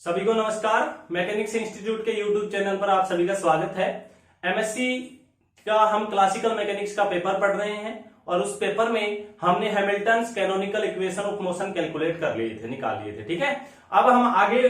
सभी को नमस्कार। मैकेनिक्स इंस्टीट्यूट के यूट्यूब चैनल पर आप सभी का स्वागत है। एमएससी का हम क्लासिकल मैकेनिक्स का पेपर पढ़ रहे हैं और उस पेपर में हमने Hamilton's canonical equation of motion calculate कर लिए थे, निकाल लिए थे। ठीक है, अब हम आगे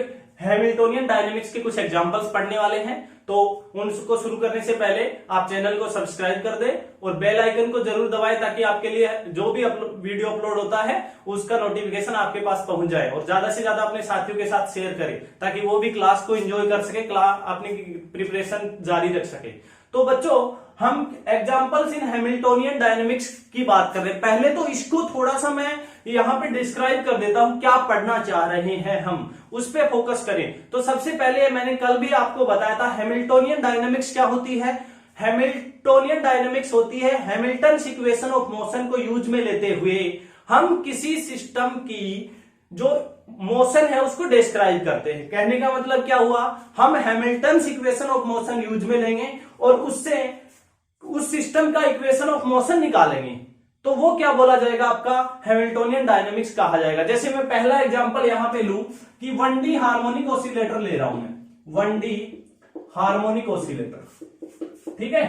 हैमिल्टोनियन डायनेमिक्स के कुछ एग्जांपल्स पढ़ने वाले हैं, तो उनको शुरू करने से पहले आप चैनल को सब्सक्राइब कर दें और बेल आइकन को जरूर दबाएं ताकि आपके लिए जो भी वीडियो अपलोड होता है उसका नोटिफिकेशन आपके पास पहुंच जाए। और ज्यादा से ज्यादा अपने साथियों के साथ शेयर करें ताकि वो भी क्लास को एंजॉय कर सके, क्लास अपनी प्रिपरेशन जारी रख सके। तो बच्चों, हम एग्जांपल्स इन हैमिल्टोनियन डायनेमिक्स की बात कर रहे हैं। पहले तो इसको थोड़ा सा मैं यहां पे डिस्क्राइब कर देता हूं, क्या पढ़ना चाह रहे हैं हम, उस पे फोकस करें। तो सबसे पहले मैंने कल भी आपको बताया था हैमिल्टोनियन डायनेमिक्स क्या होती है। हैमिल्टोनियन डायनेमिक्स होती है हैमिल्टन इक्वेशन ऑफ मोशन को यूज में लेते हुए हम किसी सिस्टम की जो मोशन है उसको डिस्क्राइब करते हैं। कहने का मतलब क्या हुआ, हम Hamilton equation of motion use में लेंगे और उससे उस सिस्टम का इक्वेशन ऑफ मोशन निकालेंगे, तो वो क्या बोला जाएगा, आपका हैमिल्टोनियन डायनेमिक्स कहा जाएगा। जैसे मैं पहला एग्जांपल यहां पे लूं कि 1D हार्मोनिक ऑसिलेटर ले रहा हूं मैं, 1D हार्मोनिक ऑसिलेटर। ठीक है,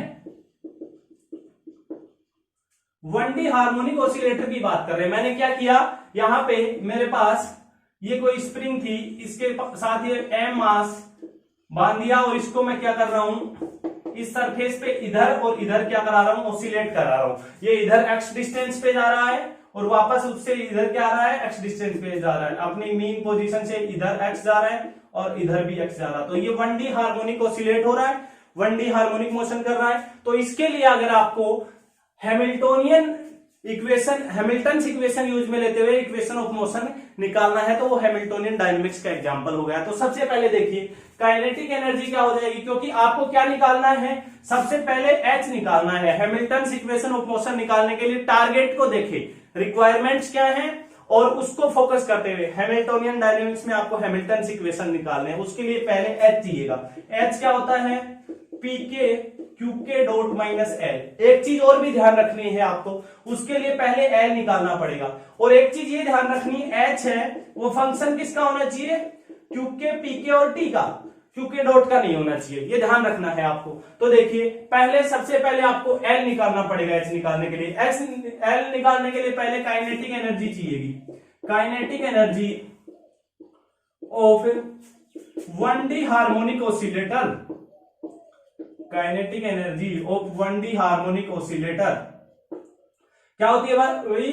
1D हार्मोनिक ऑसिलेटर की बात कर रहे हैं। मैंने क्या किया, यहां पे मेरे पास ये कोई स्प्रिंग थी, इसके साथ ये m मास बांध दिया और इसको मैं क्या कर रहा हूं, इस सरफेस पे इधर और इधर क्या करा रहा हूं, ऑसिलेट करा रहा हूं। ये इधर x डिस्टेंस पे जा रहा है और वापस उससे इधर क्या आ रहा है, x डिस्टेंस पे जा रहा है। अपनी मीन पोजीशन से इधर x जा रहा है और इधर भी x जा रहा है। तो ये 1D हार्मोनिक ऑसिलेट हो रहा है, 1D हार्मोनिक मोशन कर रहा है। तो इसके लिए अगर आपको Hamiltonian equation, Hamilton equation use में लेते हुए इक्वेशन ऑफ मोशन निकालना है तो वो हैमिल्टोनियन डायनेमिक्स का एग्जांपल हो गया। तो सबसे पहले देखिए काइनेटिक एनर्जी क्या हो जाएगी, क्योंकि आपको क्या निकालना है, सबसे पहले H निकालना है। हैमिल्टन इक्वेशन ऑफ मोशन निकालने के लिए टारगेट को देखें, रिक्वायरमेंट्स क्या है और उसको फोकस करते हुए हैमिल्टोनियन डायनेमिक्स में आपको हैमिल्टन इक्वेशन निकालने हैं। उसके लिए पहले H चाहिएगा। H क्या होता है, पीके क्यूके डॉट माइनस एल। एक चीज और भी ध्यान रखनी है आपको, उसके लिए पहले एल निकालना पड़ेगा। और एक चीज ये ध्यान रखनी है, एच है वो फंक्शन किसका होना चाहिए, क्यूके पीके और टी का, क्यूके डॉट का नहीं होना चाहिए, ये ध्यान रखना है आपको। तो देखिए पहले सबसे पहले आपको एल निकालना पड़ेगा। एच निकालने के लिए, एल निकालने के लिए पहले काइनेटिक एनर्जी चाहिएगी। Kinetic energy of 1D harmonic oscillator, kinetic energy of 1D harmonic oscillator क्या होती है भाई,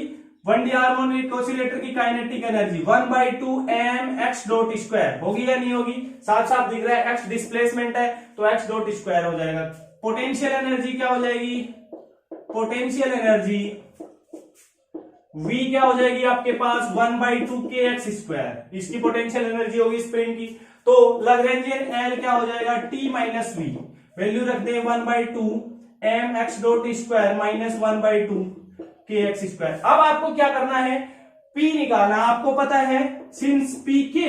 1D हार्मोनिक ऑसिलेटर की kinetic energy 1/2 m x dot square होगी या नहीं होगी, साफ साफ दिख रहा है। x डिस्प्लेसमेंट है तो x डॉट स्क्वायर हो जाएगा। पोटेंशियल एनर्जी क्या हो जाएगी, पोटेंशियल एनर्जी v क्या हो जाएगी आपके पास 1/2 kx स्क्वायर, इसकी पोटेंशियल एनर्जी होगी स्प्रिंग की। तो लैग्रेंजियन L क्या हो जाएगा, t माइनस v, वैल्यू रखते हैं 1/2 m x dot square minus 1/2 kx square. अब आपको क्या करना है, P निकालना। आपको पता है सिंस pk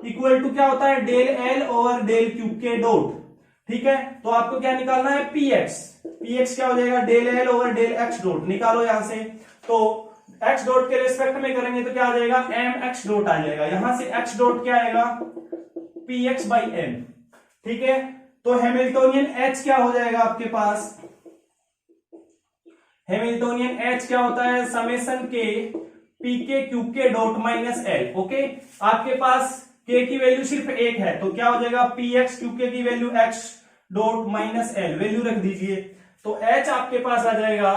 इक्वल टू क्या होता है, del L over del Q के डॉट। ठीक है, तो आपको क्या निकालना है, px। px क्या हो जाएगा, del L over del x dot. निकालो यहां से, तो x डॉट के रेस्पेक्ट में करेंगे तो क्या आ जाएगा, m x डॉट आ जाएगा। यहां से x डॉट क्या आएगा, px बाई m। ठीक है, तो हैमिल्टोनियन H क्या हो जाएगा आपके पास, हैमिल्टोनियन H क्या होता है, समेशन के पीके क्यूके डॉट माइनस एल। ओके, आपके पास k की वैल्यू सिर्फ एक है तो क्या हो जाएगा, px क्यूके की value x dot minus L, value रख दीजिए। तो H आपके पास आ जाएगा,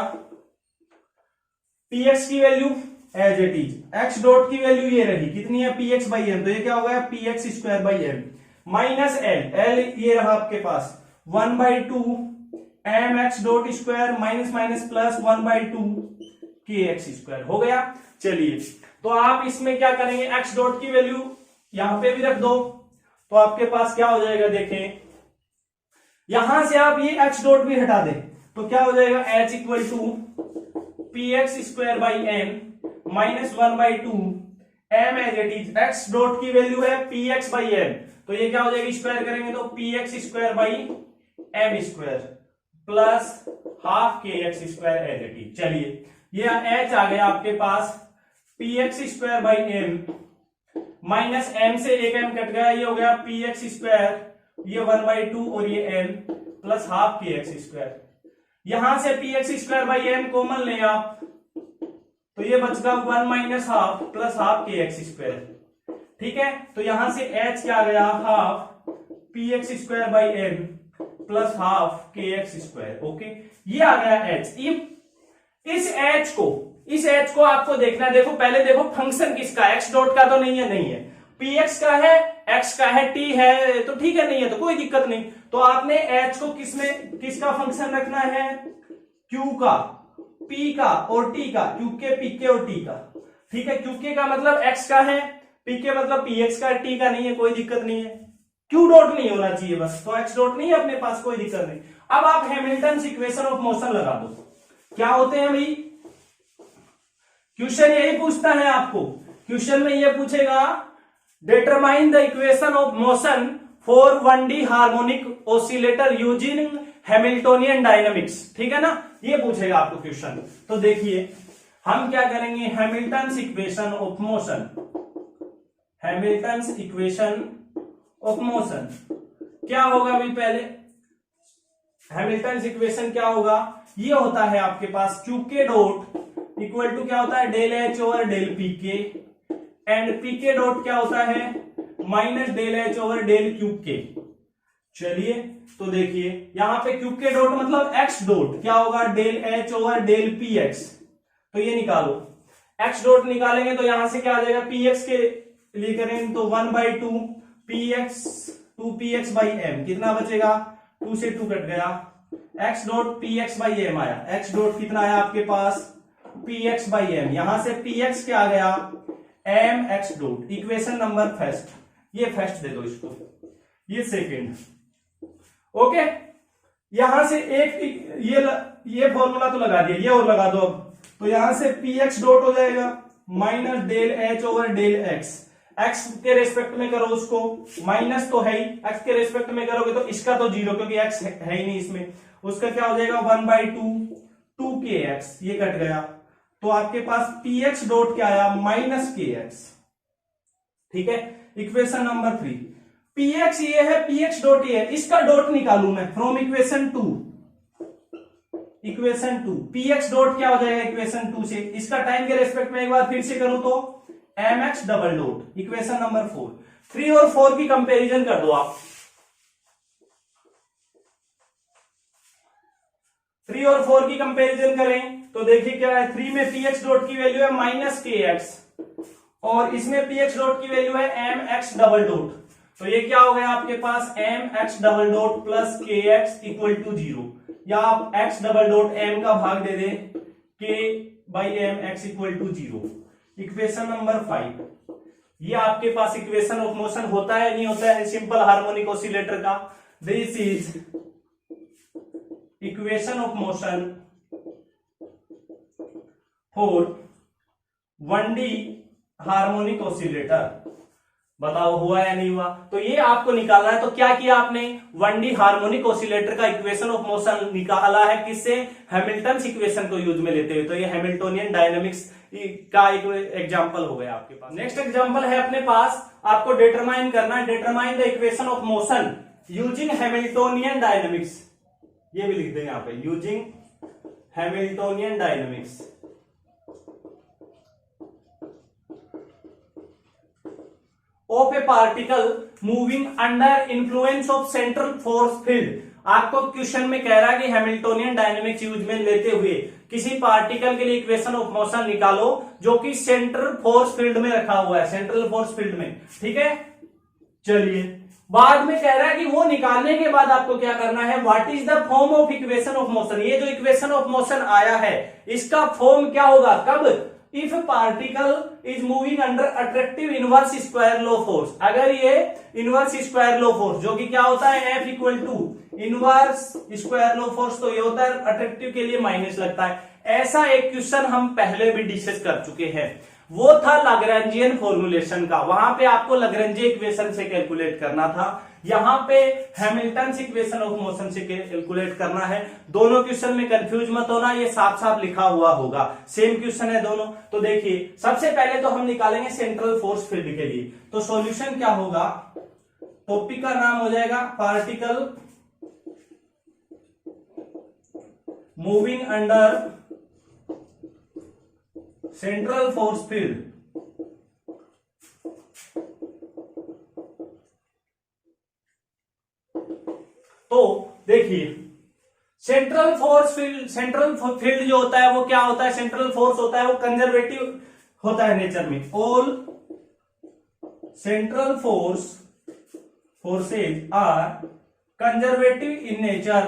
px की value as it is, x dot की वैल्यू ये रही, कितनी है, px बाई एम, तो ये क्या हो गया, px square by M minus L ये रहा आपके पास 1/2 m x dot square minus minus plus 1/2 kx square हो गया। चलिए, तो आप इसमें क्या करेंगे, x डॉट की वैल्यू यहां पे भी रख दो, तो आपके पास क्या हो जाएगा, देखें यहां से आप ये x डॉट भी हटा दें तो क्या हो जाएगा, h equal to px square by M minus 1/2 m as it is, x dot की वैल्यू है px बाई एम, तो ये क्या हो जाएगी, स्क्वायर करेंगे तो px square by M square plus half kx square as it is. चलिए, ये h आ गया आपके पास px square by M minus m से एक m कट गया, ये हो गया पी एक्स स्क्वायर, ये 1/2 और ये m plus half K X square. यहां से P x square by M common ले आप, तो ये बचगा 1 minus half plus half K X square. ठीक है, तो यहां से h क्या आ गया, half P x square by M plus half K X square. Okay, ये आ गया h। इस h को आपको देखना है। देखो पहले देखो फंक्शन किसका, x डॉट का तो नहीं है, नहीं है, px का है, x का है, t है तो ठीक है, नहीं है तो कोई दिक्कत नहीं। तो आपने h को किसका फंक्शन रखना है, q का, p का और t का, q के, p के और t का। ठीक है, q के का मतलब x का है, p के मतलब px का, t का नहीं है, कोई दिक्कत नहीं है। q डॉट नहीं होना चाहिए बस, तो x डॉट नहीं है अपने पास, कोई दिक्कत नहीं। अब आप हैमिल्टन इक्वेशन ऑफ मोशन लगा दो। क्या होते हैं भाई, क्वेश्चन यही पूछता है आपको। क्वेश्चन में ये पूछेगा determine the equation of motion for 1D harmonic oscillator using Hamiltonian dynamics. ठीक है ना, ये पूछेगा आपको क्वेश्चन। तो देखिए हम क्या करेंगे, Hamilton equation of motion, Hamilton equation of motion क्या होगा भाई, पहले हैमिल्टन इक्वेशन क्या होगा, ये होता है आपके पास क्यू के डॉट इक्वल टू क्या होता है, del H over del P के, एंड पी के डॉट क्या होता है, minus del H over del Q K. चलिए तो देखिए यहां पे क्यू के डॉट मतलब एक्स डॉट क्या होगा, del H over del P X. तो ये निकालो, एक्स डॉट निकालेंगे तो यहां से क्या आ जाएगा, पी एक्स के लिए करेंगे तो 1/2 P X 2 P x by M, कितना बचेगा, 2 से 2 कट गया, x dot P x by M आया। एक्स डॉट कितना आया आपके पास, पी एक्स बाई एम, यहां से पी एक्स क्या आ गया, M x dot. Equation number first, ये फर्स्ट दे दो इसको, ये सेकंड। ओके, यहां से एक ये फॉर्मूला तो लगा दिया, ये और लगा दो अब। तो यहां से पी एक्स डॉट हो जाएगा minus del H over del X, X के रेस्पेक्ट में करो उसको, माइनस तो है ही, एक्स के रेस्पेक्ट में करोगे तो इसका तो 0 क्योंकि एक्स है ही नहीं इसमें, उसका क्या हो जाएगा 1/2 2 के एक्स, ये कट गया। तो आपके पास पी एक्स डॉट क्या आया, माइनस के एक्स। ठीक है, इक्वेशन नंबर 3, पी एक्स ये है, पी एक्स डॉट ये है, इसका डॉट निकालू मैं from equation 2, equation 2 P X dot क्या हो जाएगा इक्वेशन 2 से, इसका टाइम के रेस्पेक्ट में एक बार फिर से करूं तो M x double dot, equation number 4। 3 और 4 की कंपैरिजन कर दो आप, 3 और 4 की कंपैरिजन करें तो देखिए क्या है, 3 में पी एक्स डॉट की वैल्यू है माइनस के एक्स और इसमें पी एक्स डॉट की वैल्यू है एम एक्स डबल डॉट। तो ये क्या हो गया आपके पास, M x double dot plus K X equal to 0, या आप एक्स डबल डॉट एम का भाग दे दे के by M X equal to 0। Equation number 5, ये आपके पास इक्वेशन ऑफ मोशन होता है नहीं होता है सिंपल हार्मोनिक ऑसिलेटर का। This is equation of motion for 1D harmonic oscillator. बताओ हुआ या नहीं हुआ, तो ये आपको निकालना है। तो क्या किया आपने, 1D हार्मोनिक ऑसिलेटर का इक्वेशन ऑफ मोशन निकाला है किससे, हैमिल्टन इक्वेशन को यूज में लेते हुए। तो ये हैमिल्टोनियन डायनामिक्स का एक एग्जांपल हो गया आपके पास। नेक्स्ट एग्जांपल है अपने पास, आपको डिटरमाइन करना है, determine the equation of motion using Hamiltonian dynamics. ये भी लिख देंगे यहाँ पे, using Hamiltonian dynamics. Of A particle moving under influence of central force field. आपको क्वेश्चन में कह रहा है कि हैमिल्टोनियन डायनामिक्स यूज में लेते हुए किसी पार्टिकल के लिए इक्वेशन ऑफ मोशन निकालो जो कि सेंट्रल फोर्स फील्ड में रखा हुआ है, सेंट्रल फोर्स फील्ड में। ठीक है, चलिए बाद में कह रहा है कि वो निकालने के बाद आपको क्या करना है, what is the form of equation of motion. ये जो इक्वेशन ऑफ मोशन आया है इसका फॉर्म क्या होगा, कब, if particle is moving under attractive inverse square law force. अगर ये इनवर्स स्क्वायर लॉ फोर्स जो कि क्या होता है, F equal to inverse square law force, तो ये होता है अट्रैक्टिव के लिए माइनस लगता है। ऐसा एक क्वेश्चन हम पहले भी डिस्कस कर चुके हैं। वो था लाग्रेंजियन फॉर्मूलेशन का, वहां पे आपको लाग्रेंज इक्वेशन से कैलकुलेट करना था, यहां पे हैमिल्टन इक्वेशन ऑफ मोशन से कैलकुलेट करना है। दोनों क्वेश्चन में कंफ्यूज मत होना, ये साफ साफ लिखा हुआ होगा, सेम क्वेश्चन है दोनों। तो देखिए सबसे पहले तो हम निकालेंगे सेंट्रल फोर्स फील्ड के लिए, तो सॉल्यूशन क्या होगा, टॉपिक का नाम हो जाएगा particle moving under central force field. तो देखिए सेंट्रल फील्ड जो होता है वो क्या होता है, सेंट्रल फोर्स होता है वो कंजर्वेटिव होता है नेचर में। All central forces are conservative in nature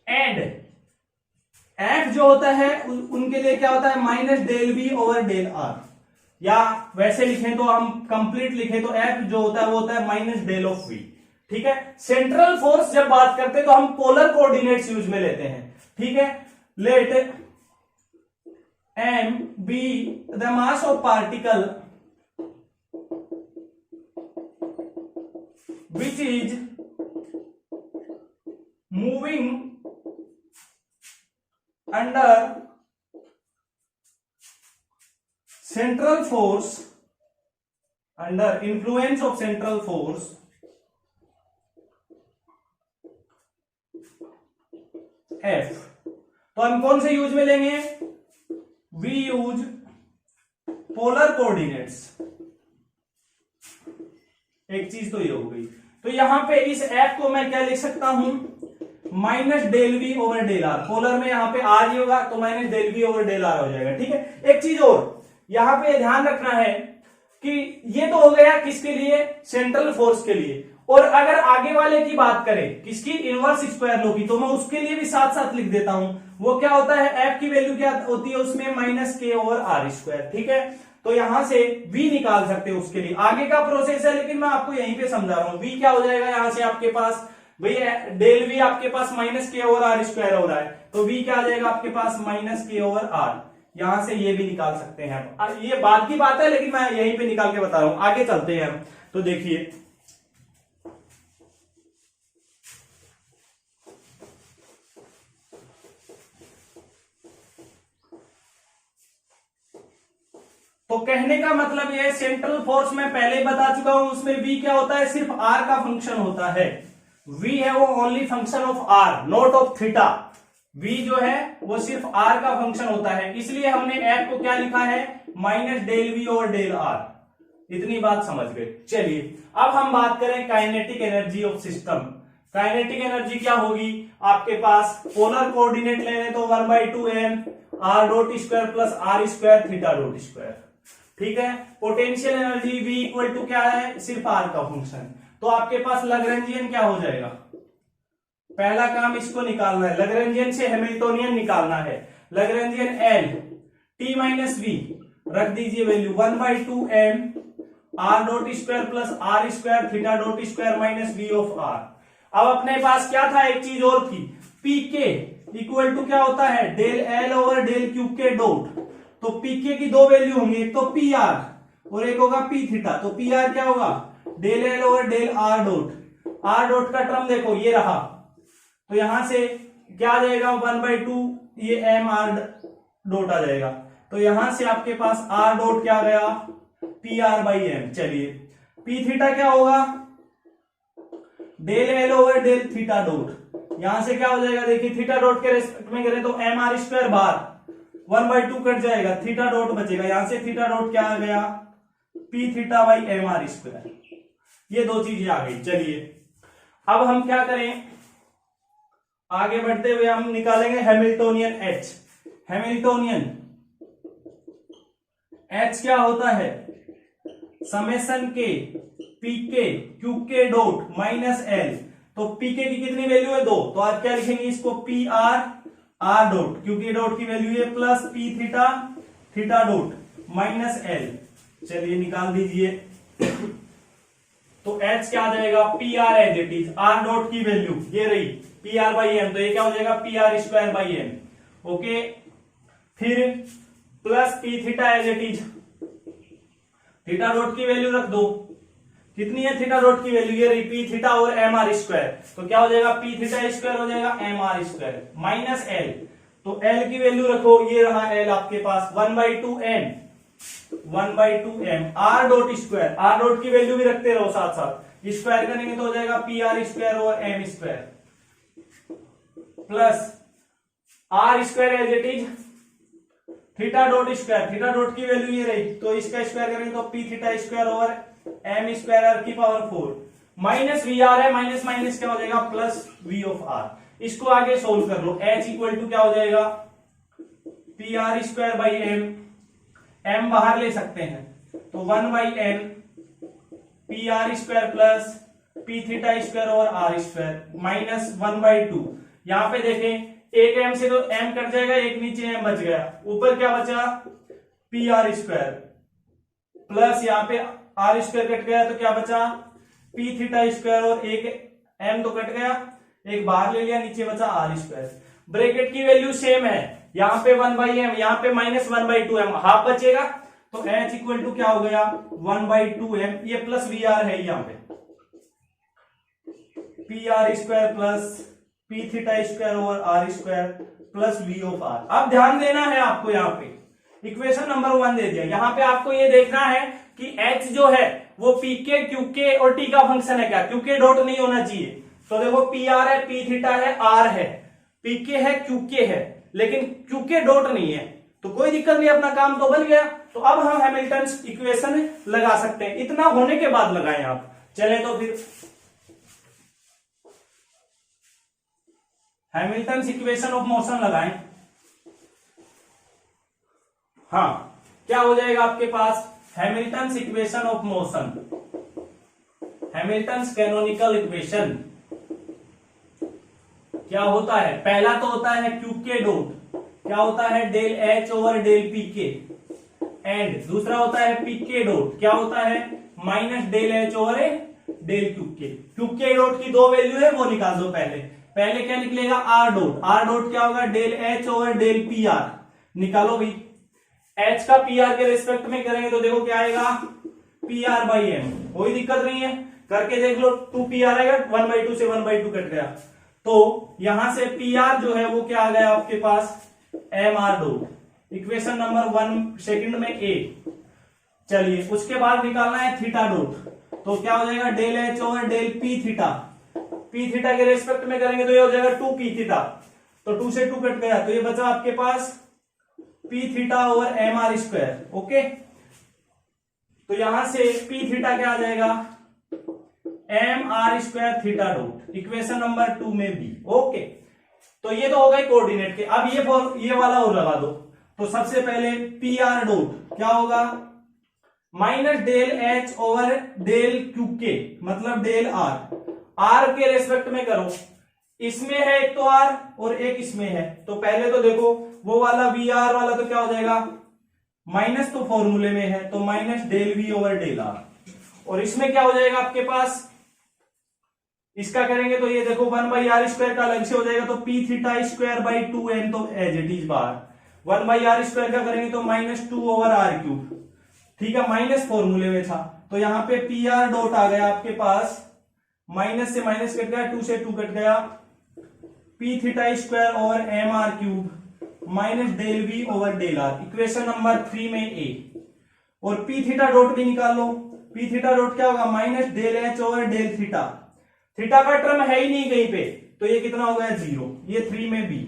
and F जो होता है उनके लिए क्या होता है, minus del B over del R, या वैसे लिखें तो हम कंप्लीट लिखें तो एफ जो होता है वो होता है माइनस डेल ऑफ वी। ठीक है, सेंट्रल फोर्स जब बात करते हैं तो हम पोलर कोऑर्डिनेट्स यूज में लेते हैं। ठीक है, let M be the mass of particle which is moving under central force, under influence of central force, F। तो हम कौन से यूज में लेंगे, वी यूज पोलर कोऑर्डिनेट्स। एक चीज तो ये हो गई, तो यहां पे इस F को मैं क्या लिख सकता हूं, minus del V over del R, polar में यहां पे आर ही होगा तो minus del V over del R हो जाएगा। ठीक है, एक चीज और यहां पे ध्यान रखना है कि ये तो हो गया किसके लिए, सेंट्रल फोर्स के लिए, और अगर आगे वाले की बात करें किसकी, इनवर्स स्क्वायर लॉ की, तो मैं उसके लिए भी साथ साथ लिख देता हूं। वो क्या होता है, एफ की वैल्यू क्या होती है उसमें, minus K over R square. ठीक है, तो यहां से v निकाल सकते हैं उसके लिए, आगे का प्रोसेस है लेकिन मैं आपको यहीं पे समझा रहा हूं। v क्या हो जाएगा, यहां से आपके पास भैया डेल v आपके पास minus K over R square हो रहा है, तो v क्या आ जाएगा आपके पास, माइनस के ओवर आर। यहां से ये भी निकाल सकते हैं आप, ये बाद की बात है लेकिन मैं यहीं पे निकाल के बता रहा हूं। आगे चलते हैं हम, तो देखिए तो कहने का मतलब ये सेंट्रल फोर्स में पहले ही बता चुका हूं, उसमें v क्या होता है, सिर्फ r का फंक्शन होता है। v है वो only function of r, not of theta. v जो है वो सिर्फ r का फंक्शन होता है, इसलिए हमने f को क्या लिखा है, minus del V over del r। इतनी बात समझ गए। चलिए अब हम बात करें kinetic energy of system. Kinetic energy क्या होगी, आपके पास पोलर कोऑर्डिनेट लेने तो 1/2m r dot square plus r square theta dot square. ठीक है, potential energy v equal to क्या है, सिर्फ r का फंक्शन, तो आपके पास लैग्रेंजियन क्या हो जाएगा, पहला काम इसको निकालना है, लैग्रेंजियन से हैमिल्टोनियन निकालना है। Lagrangian L t minus V रख दीजिए value 1/2m r dot square plus r square theta dot square minus v of r। अब अपने पास क्या था, एक चीज और थी, pk इक्वल टू क्या होता है, del L over del Q K dot. तो pk की दो वैल्यू होंगी, एक तो pr और एक होगा p थीटा। तो pr क्या होगा, del L over del r डॉट। r डॉट का टर्म देखो ये रहा, तो यहां से क्या आ जाएगा 1/2 ये m r डॉट आ जाएगा, तो यहां से आपके पास r डॉट क्या गया, pr बाई m। चलिए p थीटा क्या होगा, del L over del theta dot. यहां से क्या हो जाएगा, देखिए थीटा डॉट के रेस्पेक्ट में करें तो m r square bar 1/2 cut जाएगा, थीटा डॉट बचेगा, यहां से थीटा डॉट क्या आ गया, p theta by m r square. ये दो चीजें आ गई। चलिए अब हम क्या करें, आगे बढ़ते हुए हम निकालेंगे हैमिल्टोनियन H। हैमिल्टोनियन H क्या होता है, समेशन के pk क्यू के डॉट माइनस एल। तो pk की कितनी वैल्यू है, 2, तो आप क्या लिखेंगे इसको, पी आर आर डॉट, क्योंकि डॉट की वैल्यू है plus P theta theta dot minus L. चलिए निकाल दीजिए, तो H क्या आ जाएगा, P R as it is, R dot की वैल्यू ये रही पी आर बाई एम, तो ये क्या हो जाएगा, P R square by M. Okay, फिर plus P theta as it is, theta dot की वैल्यू रख दो, कितनी है थीटा डॉट की वैल्यू, ये पी थीटा और एम आर स्क्वायर, तो क्या हो जाएगा पी थीटा स्क्वायर हो जाएगा M R square minus L, तो एल की वैल्यू रखो, ये रहा एल आपके पास 1/2 M, 1/2 M R dot square, R dot की वैल्यू भी रखते रहो साथ साथ, स्क्वायर करेंगे तो हो जाएगा पी आर स्क्वायर और M square plus R square as it is theta dot square, theta dot की वैल्यू ये रही तो इसका स्क्वायर करेंगे तो P theta square over M square R की पावर 4 माइनस वी आर है, माइनस माइनस क्या हो जाएगा प्लस वी ऑफ आर, इसको आगे सोल्व कर लो, एच इक्वल टू क्या हो जाएगा P R square by M, M बाहर ले सकते हैं तो 1/n P R square plus P theta square और आर स्क्वायर माइनस 1/2, यहां पे देखें एक एम से तो एम कट जाएगा, एक नीचे एम बच गया, ऊपर क्या बचा पी आर स्क्वायर प्लस यहाँ पे आर स्क्वायर कट गया तो क्या बचा पी थीटा स्क्वायर और एक एम तो कट गया, एक बाहर ले लिया, नीचे बचा आर स्क्वायर, ब्रैकेट की वैल्यू सेम है, यहाँ पे 1/m, यहाँ पे माइनस 1/2 एम, हाफ बचेगा तो h इक्वल टू क्या हो गया 1/2 एम, ये प्लस वी आर है यहाँ पे P R square plus P theta square over R square plus V of R. अब ध्यान देना है आपको, यहाँ पे इक्वेशन नंबर 1 दे दिया, यहाँ पे आपको ये देखना है कि h जो है वो pk qk और t का फंक्शन है क्या, qk डॉट नहीं होना चाहिए, तो देखो पी आर है, पी थीटा है, आर है, pk है, qk है, लेकिन qk डॉट नहीं है, तो कोई दिक्कत नहीं, अपना काम तो बन गया। तो अब हम हैमिल्टन इक्वेशन लगा सकते हैं, इतना होने के बाद लगाएं आप। चले तो फिर हैमिल्टन इक्वेशन ऑफ मोशन लगाएं। हाँ, क्या हो जाएगा आपके पास Hamilton equation of motion, Hamilton canonical equation क्या होता है, पहला तो होता है क्यूके डॉट, क्या होता है del H over del P K, and दूसरा होता है पीके डॉट, क्या होता है minus del H over del Q K. Q K dot की दो वैल्यू है वो निकाल दो, पहले क्या निकलेगा आर डॉट, आर डॉट क्या होगा del H over del P R, निकालो भाई, एच का पी आर के रिस्पेक्ट में करेंगे तो देखो क्या आएगा पी आर बाई एम, कोई दिक्कत नहीं है, करके देख लो 2 पी आर आएगा, 1/2 से 1/2 कट गया, तो यहां से पी आर जो है वो क्या आ गया आपके पास M R dot, equation number 1 second में ए। चलिए उसके बाद निकालना है थीटा डॉट, तो क्या हो जाएगा del H over del P theta, P theta के रेस्पेक्ट में करेंगे तो ये हो जाएगा 2 पी थीटा, तो 2 से 2 कट गया, तो ये बचा आपके पास P theta over M R square. Okay, तो यहां से पी थीटा क्या आ जाएगा M R square theta dot, equation number 2 में भी। ओके, तो ये तो हो गए कोऑर्डिनेट के। अब ये वाला और लगा दो, तो सबसे पहले पी आर डॉट क्या होगा minus del H over del Q K, मतलब डेल आर, आर के रेस्पेक्ट में करो, इसमें है एक तो आर और एक इसमें है, तो पहले तो देखो वो वाला वी आर वाला तो क्या हो जाएगा माइनस, तो फॉर्मूले में है तो minus del V over del R, और इसमें क्या हो जाएगा आपके पास, इसका करेंगे तो ये देखो 1/r स्क्वायर का अलग से हो जाएगा, तो P theta square by 2n, तो एज इट इज बार 1/r स्क्वायर का करेंगे तो -2 ओवर आर क्यूब, ठीक है, माइनस फॉर्मूले में था, तो यहां पे पी आर डॉट आ गया आपके पास, माइनस से माइनस कट गया, 2 से 2 कट गया, P theta square over M R cube minus del V over del R, equation number 3 में ए। और पी थीटा डॉट भी निकाल लो, पी थीटा डॉट क्या होगा minus del H over del theta, theta का टर्म है ही नहीं कहीं पे, तो ये कितना हो गया 0, ये 3 में बी।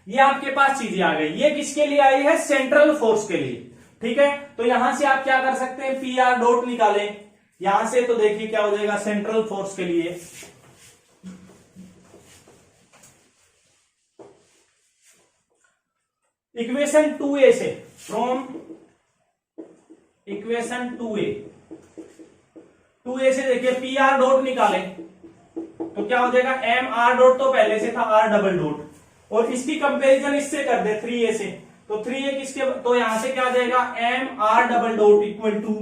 ये आपके पास चीजें आ गई, ये किसके लिए आई है सेंट्रल फोर्स के लिए, ठीक है। तो यहां से आप क्या कर सकते हैं पी आर डॉट निकालें, यहां से तो देखिए क्या हो जाएगा सेंट्रल फोर्स के लिए, इक्वेशन 2a से, फ्रॉम इक्वेशन 2a से देखिए पी आर डॉट निकाले तो क्या हो जाएगा एम आर डॉट, तो पहले से था आर डबल डॉट, और इसकी कंपैरिजन इससे कर दे 3a से, तो 3a किसके, तो यहां से क्या आ जाएगा M R double dot equal to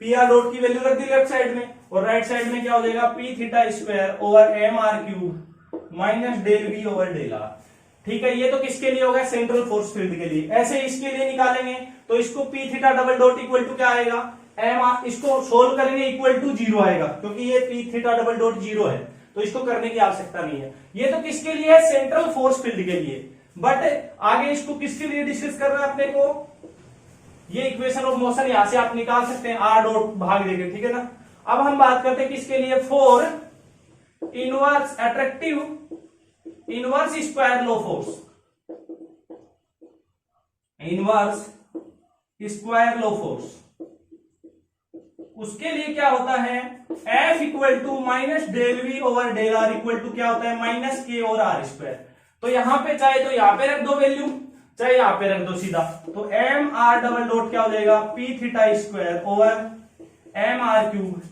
P R dot की वैल्यू रख दी लेफ्ट साइड में, और राइट साइड में क्या हो जाएगा P theta square over M R cube minus del V over del R. ठीक है, ये तो किसके लिए होगा, सेंट्रल फोर्स फील्ड के लिए। ऐसे इसके लिए निकालेंगे तो इसको P theta double dot equal to क्या आएगा, एम, इसको सोल्व करेंगे इक्वल टू 0 आएगा, क्योंकि ये पी थीटा डबल डॉट 0 है, तो इसको करने की आवश्यकता नहीं है। ये तो किसके लिए है, सेंट्रल फोर्स फील्ड के लिए। बट आगे इसको किसके लिए डिस्कस कर रहे हैं अपने को, ये इक्वेशन ऑफ मोशन यहां से आप निकाल सकते हैं आर डॉट भाग देके, ठीक है ना। अब हम बात करते हैं किसके लिए, for inverse attractive inverse square law force, inverse square law force, उसके लिए क्या होता है, F equal to minus del V over del R equal to क्या होता है, माइनस के और आर स्क्वायर। तो यहां पे चाहे तो यहां पे रख दो वैल्यू, चाहे यहां पे रख दो सीधा, तो एम आर डबल डॉट क्या हो जाएगा, P theta square over M R cube,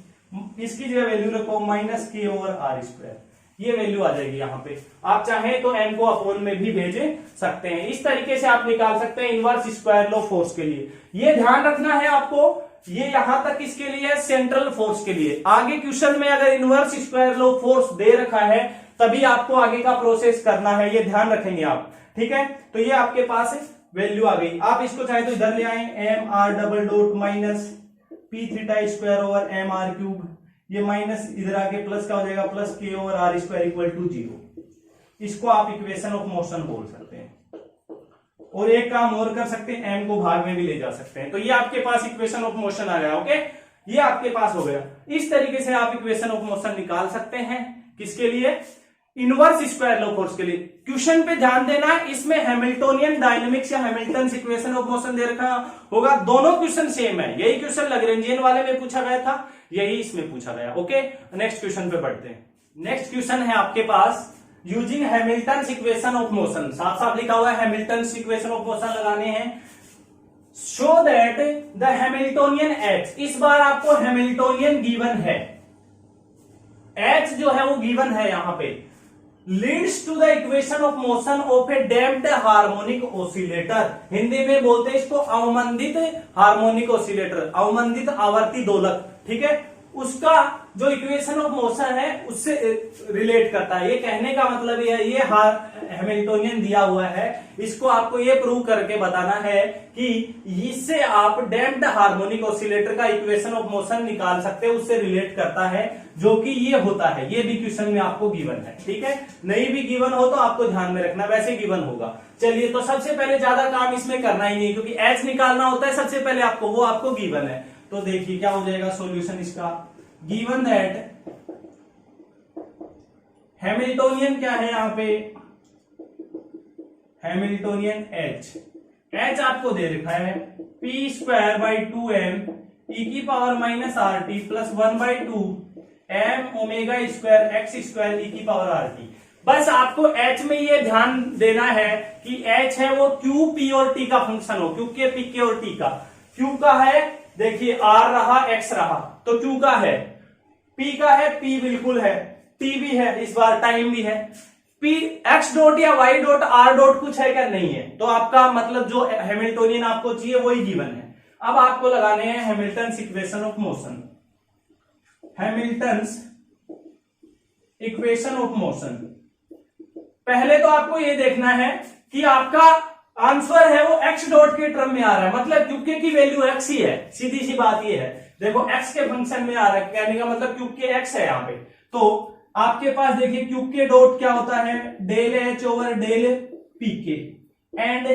इसकी जगह वैल्यू रखो minus K over R square, ये वैल्यू आ जाएगी यहाँ पे। आप चाहें तो एम को अपोन में भी भेज सकते हैं, इस तरीके से आप निकाल सकते हैं इनवर्स स्क्वायर लो फोर्स के लिए। ये ध्यान रखना है आपको, ये यहां तक किसके लिए, सेंट्रल फोर्स के लिए। आगे क्वेश्चन में अगर इनवर्स स्क्वायर लो फोर्स दे रखा है तभी आपको आगे का प्रोसेस करना है, ये ध्यान रखेंगे आप, ठीक है। तो ये आपके पास वैल्यू आ गई, आप इसको चाहे तो इधर ले आए, M R double dot minus P theta square over M R cube, ये माइनस इधर आके प्लस का हो जाएगा, plus K over R square equal to 0। इसको आप इक्वेशन ऑफ मोशन बोल सकते हैं। और एक काम और कर सकते हैं, एम को भाग में भी ले जा सकते हैं। तो ये आपके पास इक्वेशन ऑफ मोशन आ गया, ओके, ये आपके पास हो गया। इस तरीके से आप इक्वेशन ऑफ मोशन निकाल सकते हैं, किसके लिए, इनवर्स स्क्वायर लो फोर्स के लिए। क्वेश्चन पे ध्यान देना, इसमें हैमिल्टोनियन डायनेमिक्स या हैमिल्टन इक्वेशन ऑफ मोशन दे रखा होगा, दोनों क्वेश्चन सेम है। यही क्वेश्चन लैग्रेंजियन वाले में पूछा गया था, यही इसमें पूछा गया, ओके। नेक्स्ट क्वेश्चन पे बढ़ते हैं। नेक्स्ट क्वेश्चन है आपके पास, using Hamilton equation of motion, साफ साफ लिखा हुआ है हैमिल्टन इक्वेशन ऑफ मोशन लगाने हैं। Show that the Hamiltonian H, इस बार आपको हैमिल्टोनियन गिवन है, एच जो है वो गिवन है यहां पे, leads to the equation of motion of a damped harmonic oscillator, Hindi में बोलते हैं इसको अवमंदित हार्मोनिक ऑसिलेटर, अवमंदित आवर्ती दोलक, ठीक है। उसका जो इक्वेशन ऑफ मोशन है उससे रिलेट करता है। ये कहने का मतलब ये हैमिल्टोनियन दिया हुआ है, इसको आपको ये प्रूव करके बताना है कि इससे आप डैम्प्ड हार्मोनिक ऑसिलेटर का इक्वेशन ऑफ मोशन निकाल सकते हैं, उससे रिलेट करता है, जो कि ये होता है। ये भी क्वेश्चन में आपको गिवन है, ठीक है। नहीं भी गिवन हो तो आपको ध्यान में रखना, वैसे गिवन होगा। चलिए, तो सबसे पहले ज्यादा काम इसमें करना ही नहीं, क्योंकि एच निकालना होता है सबसे पहले आपको, वो आपको गिवन है। तो देखिए क्या हो जाएगा सॉल्यूशन इसका, गिवन दैट हैमिल्टोनियन क्या है यहां पे, हैमिल्टोनियन एच, एच आपको दे रखा है P square by 2m E की power minus R T plus 1/2 M omega square X square E की पावर आर टी। बस आपको एच में ये ध्यान देना है कि एच है वो क्यू पी और टी का फंक्शन हो, क्यू के पी के और टी का। क्यू का है, देखिए आर रहा एक्स रहा, तो क्यू का है, पी का है, पी बिल्कुल है, टी भी है, इस बार टाइम भी है, पी एक्स डॉट या वाई डॉट आर डॉट कुछ है क्या, नहीं है। तो आपका मतलब जो हैमिल्टोनियन आपको चाहिए वही गिवन है। अब आपको लगाने हैं Hamilton equation of motion, Hamilton equation of motion. पहले तो आपको ये देखना है कि आपका आंसर है वो एक्स डॉट के टर्म में आ रहा है, मतलब क्यूके की वैल्यू एक्स ही है, सीधी सी बात ये है। देखो एक्स के फंक्शन में आ रहा है, कहने का मतलब क्यूके एक्स है यहाँ पे। तो आपके पास देखिए क्यूके डॉट क्या होता है, del H over del P K, and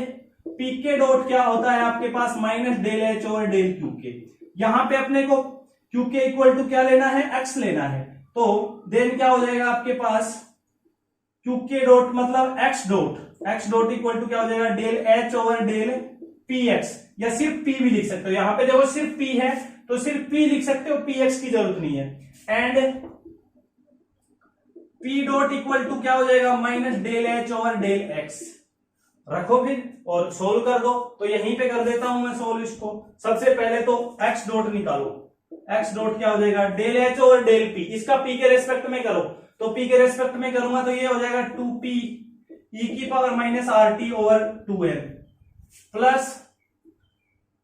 P K dot क्या होता है आपके पास, minus del H over del Q K. यहां पे अपने को क्यूके इक्वल टू क्या लेना है, एक्स लेना है। तो देन क्या हो जाएगा आपके पास, क्यूके डॉट मतलब एक्स डॉट इक्वल टू क्या हो जाएगा, del H over del P X, या सिर्फ पी भी लिख सकते हो। यहां पे देखो सिर्फ पी है तो सिर्फ पी लिख सकते हो, पी एक्स की जरूरत नहीं है। And P dot equal to क्या हो जाएगा, minus del H over del X. रखो फिर और सोल्व कर दो। तो यहीं पे कर देता हूं मैं सोल्व इसको। सबसे पहले तो एक्स डॉट निकालो, एक्स डॉट क्या हो जाएगा, del H over del P, इसका पी के रेस्पेक्ट में करो, तो पी के रेस्पेक्ट में करूंगा तो ये हो जाएगा 2p ई की power minus R T over 2n, plus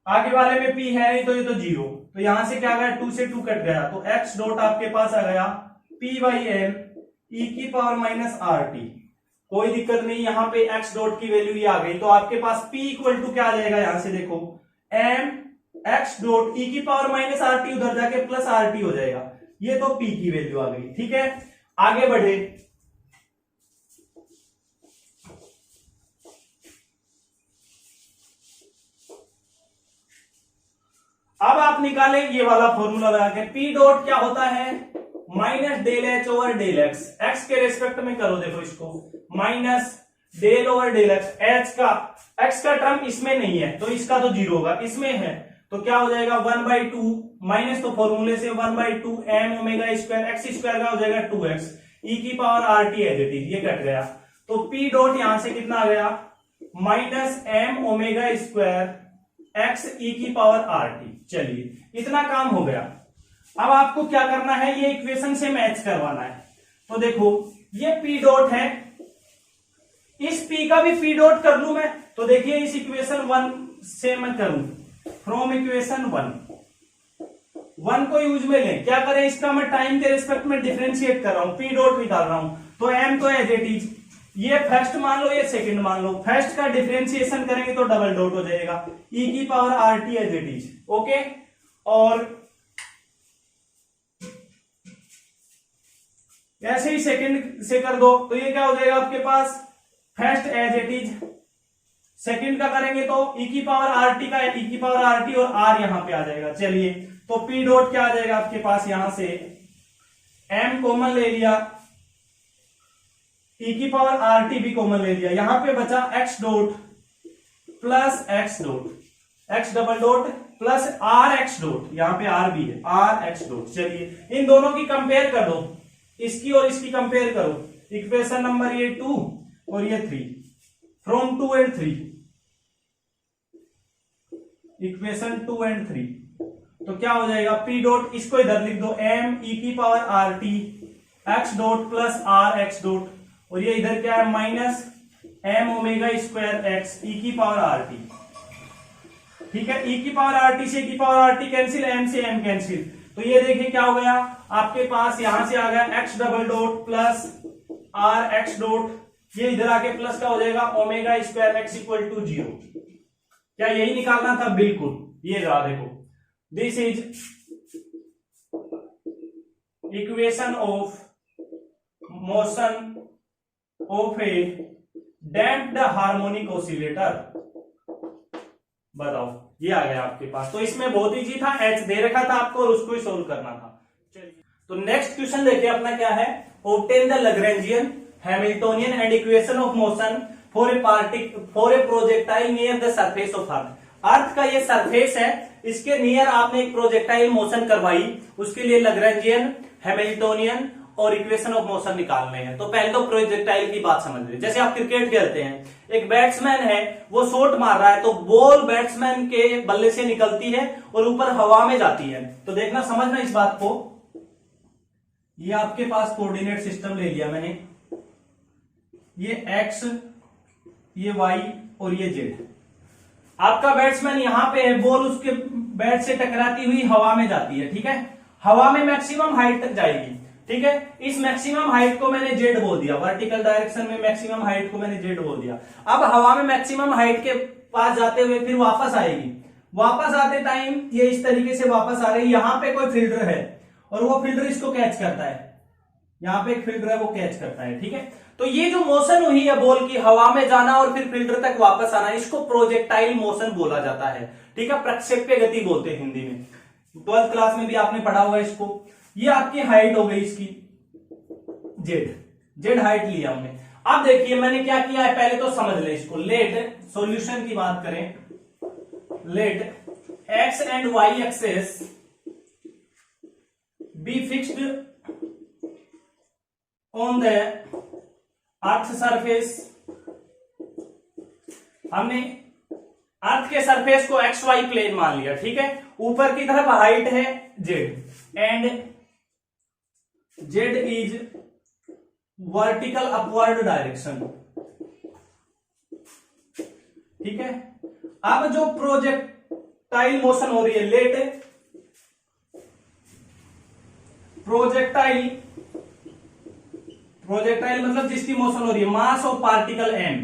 आगे वाले में p है नहीं तो ये तो 0, तो यहां से क्या गया, 2 से 2 कट गया, तो x डॉट आपके पास आ गया p बाई एन ई की पावर माइनस आर टी कोई दिक्कत नहीं, यहां पे x डॉट की वैल्यू ये आ गई, तो आपके पास p इक्वल टू क्या आ जाएगा, यहां से देखो m x डॉट e की पावर माइनस आर टी, उधर जाके प्लस आर टी हो जाएगा, ये तो p की वैल्यू आ गई। ठीक है, आगे बढ़े। अब आप निकालें ये वाला फॉर्मूला लगा के, पी डॉट क्या होता है, minus del H over del X, X के रेस्पेक्ट में करो, देखो इसको minus del over del X, X का टर्म इसमें नहीं है तो इसका तो जीरो होगा, इसमें है तो क्या हो जाएगा 1/2 माइनस, तो फॉर्मूले से 1/2 M omega square, X square का हो जाएगा 2x ई की power are T as it is, ये कट गया, तो पी डॉट यहां से कितना आ गया, minus M omega square X E की पावर आर टी। चलिए इतना काम हो गया। अब आपको क्या करना है, ये इक्वेशन से मैच करवाना है। तो देखो ये पी डॉट है, इस पी का भी पी डॉट कर लू मैं, तो देखिए इस इक्वेशन 1 से मैं करूं, फ्रॉम इक्वेशन 1 को यूज में लें, क्या करें, इसका मैं टाइम के रिस्पेक्ट में डिफरेंशिएट कर रहा हूं, पी डॉट निकाल रहा हूं, तो एम तो एज इट इज, ये फर्स्ट मान लो, ये सेकंड मान लो, फर्स्ट का डिफरेंशिएशन करेंगे तो डबल डॉट हो जाएगा, ई की power are T as it is, okay. और ऐसे ही सेकंड से कर दो, तो ये क्या हो जाएगा आपके पास, first as it is, second का करेंगे तो ई की पावर आर टी का ई की पावर आर टी और आर यहां पे आ जाएगा। चलिए तो पी डॉट क्या आ जाएगा आपके पास, यहां से एम कॉमन ले लिया, ई की पावर आर टी भी कॉमन ले लिया, यहां पे बचा x dot plus x dot, x double dot plus are x dot, यहां पे आर भी है, आर एक्स डॉट। चलिए इन दोनों की कंपेयर कर दो, इसकी और इसकी कंपेयर करो, इक्वेशन नंबर ये 2 और ये 3, फ्रॉम 2 एंड 3, इक्वेशन 2 एंड 3, तो क्या हो जाएगा, पी डॉट इसको इधर लिख दो, एम ई की power are T X dot plus are x dot, और ये इधर क्या है, minus M omega square X E की पावर आर टी। ठीक है, ई की पावर आर टी से ई की power are t cancel, m से एम कैंसिल, तो ये देखिए क्या हो गया आपके पास, यहां से आ गया x double dot plus are x dot, ये इधर आके प्लस का हो जाएगा omega square x equal to 0। क्या यही निकालना था, बिल्कुल, ये रहा देखो, this is equation of motion of a damped harmonic oscillator. बताओ ये आ गया आपके पास, तो इसमें बहुत इजी था, एच दे रखा था आपको और उसको ही सोल्व करना था। चलिए तो नेक्स्ट क्वेश्चन देखिए अपना क्या है, obtain the Lagrangian Hamiltonian and equation of motion for a projectile near the surface of earth. Earth का ये सरफेस है, इसके नियर आपने एक प्रोजेक्टाइल मोशन करवाई, उसके लिए लैग्रेंजियन, हैमिल्टोनियन और इक्वेशन ऑफ मोशन निकालने हैं। तो पहले तो प्रोजेक्टाइल की बात समझ लीजिए, जैसे आप क्रिकेट खेलते हैं, एक बैट्समैन है वो शॉट मार रहा है, तो बॉल बैट्समैन के बल्ले से निकलती है और ऊपर हवा में जाती है। तो देखना, समझना इस बात को, ये आपके पास कोऑर्डिनेट सिस्टम ले लिया मैंने, ये एक्स, ये वाई और ये जेड। आपका बैट्समैन यहां पे है, बॉल उसके बैट से टकराती हुई हवा में जाती है, ठीक है, हवा में मैक्सिमम हाइट तक जाएगी, ठीक है, इस मैक्सिमम हाइट को मैंने जेड बोल दिया, वर्टिकल डायरेक्शन में मैक्सिमम हाइट को मैंने जेड बोल दिया। अब हवा में मैक्सिमम हाइट के पास जाते हुए फिर वापस आएगी, वापस आते टाइम ये इस तरीके से वापस आ रही, यहां पे कोई फील्डर है और वो फील्डर इसको कैच करता है, यहां पे एक फील्डर है वो कैच करता है, ठीक है। तो ये जो मोशन हुई है बॉल की, हवा में जाना और फिर फील्डर तक वापस आना, इसको प्रोजेक्टाइल मोशन बोला जाता है, ठीक है, प्रक्षेप्य गति बोलते हैं हिंदी में, 12th क्लास में भी आपने पढ़ा हुआ है इसको। ये आपकी हाइट हो गई इसकी जेड हाइट लिया हमने। अब देखिए मैंने क्या किया है, पहले तो समझ ले इसको, लेट सॉल्यूशन की बात करें, let x and y axes be fixed on the earth surface. हमने अर्थ के सरफेस को एक्स वाई प्लेन मान लिया, ठीक है, ऊपर की तरफ हाइट है Z and Z is vertical upward direction, ठीक है। अब जो प्रोजेक्टाइल मोशन हो रही है, लेट प्रोजेक्टाइल मतलब जिसकी मोशन हो रही है, mass of particle m,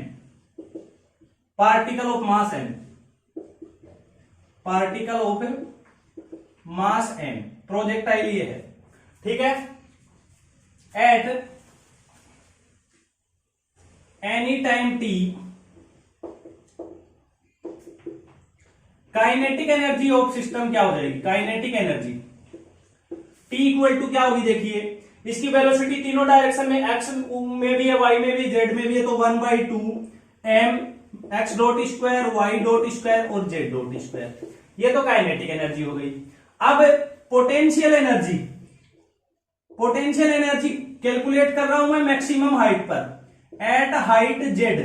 particle of mass m, particle of mass m, projectile ये है, ठीक है। At any time t, kinetic energy of system क्या हो जाएगी, kinetic energy t equal to क्या होगी, देखिए इसकी वेलोसिटी तीनों डायरेक्शन में, एक्स में भी है, वाई में भी, जेड में भी है, तो 1/2 m x dot square, y dot square और जेड डॉट स्क्वायर, ये तो काइनेटिक एनर्जी हो गई। अब potential energy, potential energy calculate कर रहा हूं मैं मैक्सिमम हाइट पर, at height z,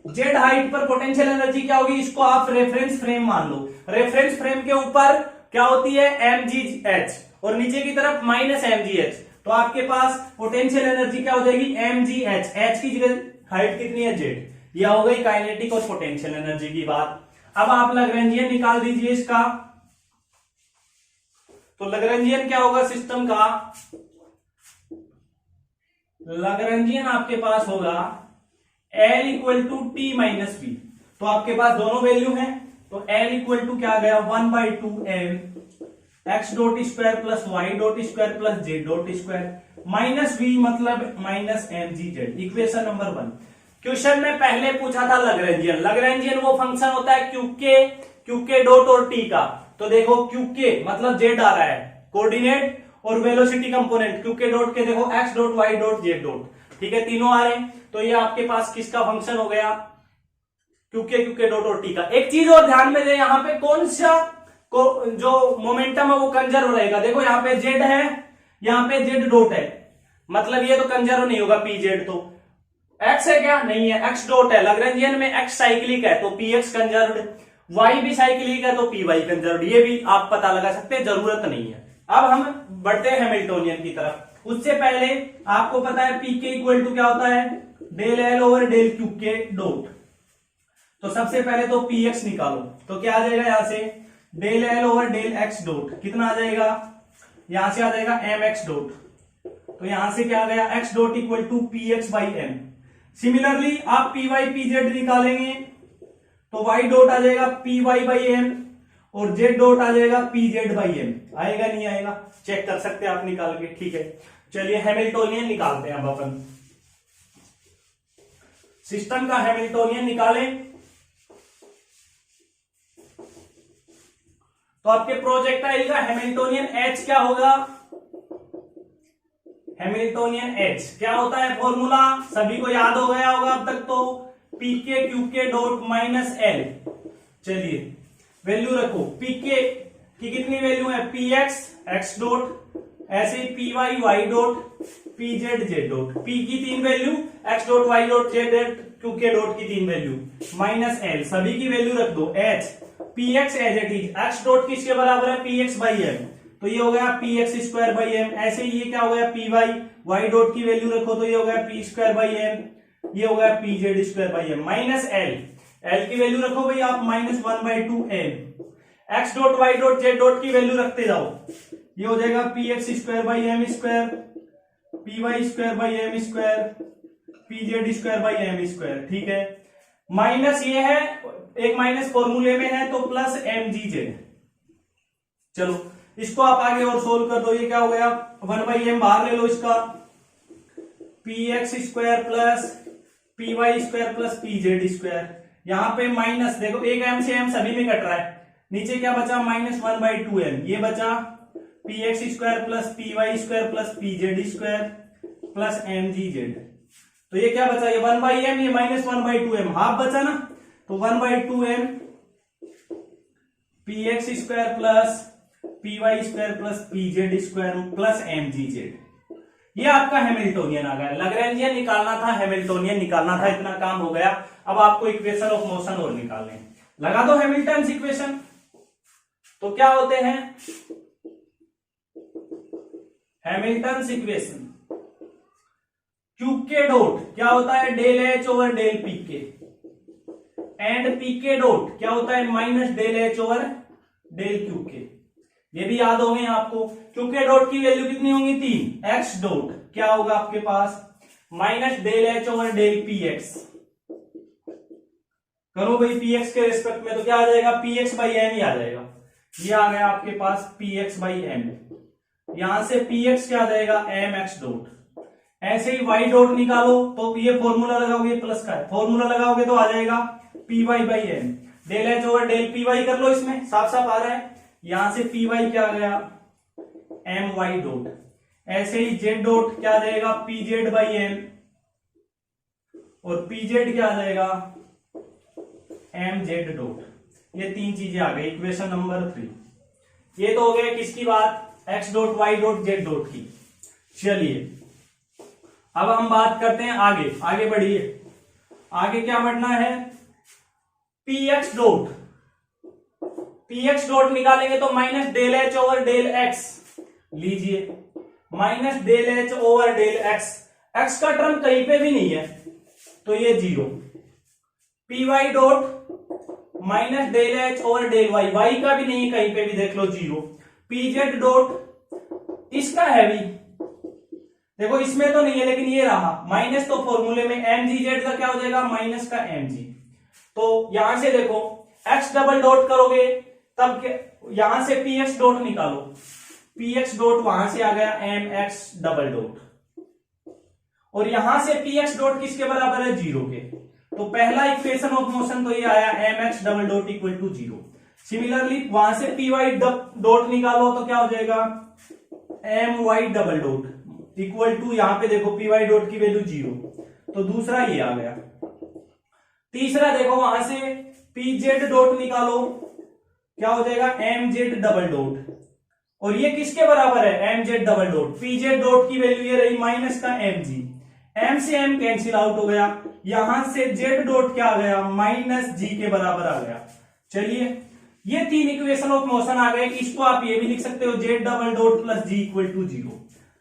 z height पर पोटेंशियल एनर्जी क्या होगी, इसको आप रेफरेंस फ्रेम मान लो, रेफरेंस फ्रेम के ऊपर क्या होती है mgh और नीचे की तरफ -mgh, तो आपके पास पोटेंशियल एनर्जी क्या हो जाएगी mgh, h की जगह हाइट कितनी है z, यह हो गई काइनेटिक और पोटेंशियल एनर्जी की बात। अब आप लैग्रेंजियन निकाल दीजिए इसका, तो लैग्रेंजियन क्या होगा सिस्टम का, लैग्रेंजियन आपके पास होगा L equal to t minus b, तो आपके पास दोनों वैल्यू हैं, तो L इक्वल टू क्या आ गया 1/2 m x dot square plus y dot square plus z dot square minus v मतलब minus m g z, equation number 1। Question में पहले पूछा था लैग्रेंजियन, लैग्रेंजियन वो फंक्शन होता है क्यूके डॉट और टी का, तो देखो क्यूके मतलब जेड आ रहा है कोऑर्डिनेट और वेलोसिटी कंपोनेंट, क्यूके डॉट के देखो x dot Y dot z dot, ठीक है तीनों आ रहे हैं, तो ये आपके पास किसका फंक्शन हो गया, क्यूके डॉट और टी का। एक चीज और ध्यान में दे, यहाँ पे कौन सा को जो मोमेंटम है वो कंजर्व रहेगा, देखो यहाँ पे जेड है, यहाँ पे जेड डॉट है, मतलब ये तो कंजर्व नहीं होगा, पी जेड तो एक्स है क्या, नहीं है, एक्स डॉट है, लैग्रेंजियन में एक्स साइक्लिक है तो पी एक्स कंजर्व्ड, वाई भी साइक्लिक है तो पी वाई कंजर्व्ड, ये भी आप पता लगा सकते हैं, जरूरत नहीं है। अब हम बढ़ते हैं हैमिल्टोनियन की तरफ, उससे पहले आपको पता है पी के इक्वल टू क्या होता है, del l over del Q के डॉट, तो सबसे पहले तो पी एक्स निकालो, तो क्या आ जाएगा यहां से del l over del x dot, कितना आ जाएगा, यहां से आ जाएगा एम एक्स डॉट, तो यहां से क्या आ गया x dot equal to p x by m. Similarly आप पी वाई पी जेड निकालेंगे तो वाई डॉट आ जाएगा पी वाई बाई एम और जेड डॉट आ जाएगा पी जेड बाई एम, आएगा नहीं आएगा, चेक कर सकते हैं आप निकाल के, ठीक है। चलिए हैमिल्टोनियन निकालते हैं अब अपन, सिस्टम का हैमिल्टोनियन निकालें तो आपके प्रोजेक्टाइल का हैमिल्टोनियन H क्या होगा, हैमिल्टोनियन H क्या होता है फॉर्मूला, सभी को याद हो गया होगा अब तक तो, पीके क्यूके डॉट माइनस एल। चलिए वैल्यू रखो, पीके की कितनी वैल्यू है, पी एक्स एक्स डॉट, ऐसे ही P Y Y dot, P Z Z dot, P की 3 value, X dot Y dot Z Q K dot की 3 वैल्यू, माइनस एल, सभी की वैल्यू रख दो, h p x as it is, x dot किसके बराबर है, पी एक्स बाई एम, तो ये हो गया p x square by m, ऐसे ही ये क्या हो गया पी वाई वाई डॉट की वैल्यू रखो तो ये हो गया पी स्क्वायर बाई एम, ये हो गया p z square by M, minus l, l की वैल्यू रखो भाई आप -1/2 m, x dot Y dot z dot की वैल्यू रखते जाओ, ये हो जाएगा p x square by M square, p y square by M square, p z square by M square, ठीक है। माइनस ये है, एक माइनस फॉर्मूले में है तो प्लस एम जी जेड, चलो इसको आप आगे और सोल्व कर दो, ये क्या हो गया 1/m बाहर ले लो इसका, p x square plus p y square plus p z square, यहां पे माइनस देखो एक एम से एम सभी में कट रहा है, नीचे क्या बचा -1/2m, ये बचा p x square plus p y square plus p z square plus m g z, तो ये क्या बचा, ये 1/m, ये -1/2m, हाफ बचा ना, तो 1/2m p x square plus p y square plus p z square plus m g z, ये आपका हैमिल्टोनियन आ गया। लैग्रेंजियन निकालना था, हैमिल्टोनियन निकालना था, इतना काम हो गया। अब आपको इक्वेशन ऑफ मोशन और निकालने, लगा दो हैमिल्टन इक्वेशन, तो क्या होते हैं हैमिल्टन इक्वेशन, क्यू के डॉट क्या होता है del H over del P के, एंड पी के डॉट क्या होता है minus del H over del Q k, ये भी याद हो गए आपको। क्योंकि डॉट की वैल्यू कितनी होंगी 3, एक्स डॉट क्या होगा आपके पास minus del H over del P X. करो भाई पी एक्स के रेस्पेक्ट में तो क्या आ जाएगा पी एक्स बाई एम ही आ जाएगा। ये आ गया आपके पास पी एक्स बाई एम, यहां से पी एक्स क्या आ जाएगा एम एक्स डॉट। ऐसे ही वाई डॉट निकालो तो ये फॉर्मूला लगाओगे प्लस का है, फॉर्मूला लगाओगे तो आ जाएगा p y by m, del H over del p y कर लो, इसमें साफ साफ आ रहा है। यहां से पी वाई क्या आ गया एम वाई डॉट। ऐसे ही जेड डॉट क्या आ जाएगा पी जेड बाई एम, और पी जेड क्या आ जाएगा एम जेड डॉट। ये 3 चीजें आ गई इक्वेशन नंबर 3। ये तो हो गया किसकी बात x dot Y dot z dot की। चलिए अब हम बात करते हैं आगे, आगे बढ़िए। आगे क्या बढ़ना है P X dot, P X dot निकालेंगे तो minus del H over del X लीजिए, minus del H over del X. X का टर्म कहीं पे भी नहीं है तो ये 0। P Y dot minus del H over del Y, Y का भी नहीं कहीं पे भी देख लो 0। पी जेड डॉट इसका है भी, देखो इसमें तो नहीं है लेकिन ये रहा माइनस, तो फॉर्मूले में एम जी जेड का क्या हो जाएगा माइनस का एम जी। तो यहां से देखो एक्स डबल डॉट करोगे तब यहां से पी एक्स डॉट निकालो, पी एक्स डॉट वहां से आ गया एम एक्स डबल डॉट, और यहां से पी एक्स डॉट किसके बराबर है 0 के। तो पहला इक्वेशन ऑफ मोशन तो ये आया m x double dot equal to 0। Similarly वहां से पी वाई डॉट निकालो तो क्या हो जाएगा m y double dot equal to, यहां पे देखो पी वाई डॉट की वैल्यू 0, तो दूसरा ये आ गया। तीसरा देखो वहां से पी जेड डॉट निकालो क्या हो जाएगा एम जेड डबल डॉट, और ये किसके बराबर है m z double dot. P z dot की वैल्यू ये रही माइनस का एम जी, एम से एम कैंसिल आउट हो गया, यहां से जेड डॉट क्या आ गया माइनस जी के बराबर आ गया। चलिए ये 3 इक्वेशन ऑफ मोशन आ गए। इसको आप ये भी लिख सकते हो z double dot plus g equal to 0,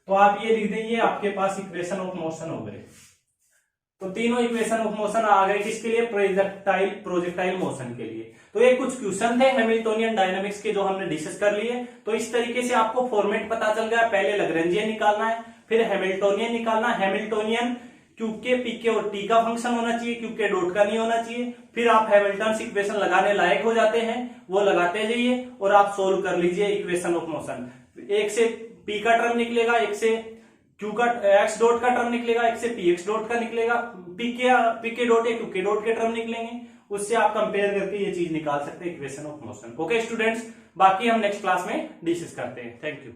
तो आप ये लिख देंगे आपके पास इक्वेशन ऑफ मोशन हो गए। तो तीनों इक्वेशन ऑफ मोशन आ गए किसके लिए प्रोजेक्टाइल मोशन के लिए। तो ये कुछ क्वेश्चन थे हैमिल्टोनियन डायनामिक्स के जो हमने डिस्कस कर लिए। तो इस तरीके से आपको फॉर्मेट पता चल गया, पहले लैग्रेंजियन निकालना है फिर हैमिल्टोनियन निकालना। हैमिल्टोनियन क्यू के पी के और टी का फंक्शन होना चाहिए, क्यू के डॉट का नहीं होना चाहिए। फिर आप हैमिल्टन इक्वेशन लगाने लायक हो जाते हैं, वो लगाते जाइए और आप सोल्व कर लीजिए इक्वेशन ऑफ मोशन। एक से पी का टर्म निकलेगा, एक से क्यू का एक्स डॉट का टर्म निकलेगा, एक से पी एक्स डॉट का निकलेगा, पी के डॉट या क्यू के डॉट के टर्म निकलेंगे, उससे आप कंपेयर करके ये चीज निकाल सकते हैं equation of motion. Okay students, बाकी हम नेक्स्ट क्लास में डिस्कस करते हैं। Thank you.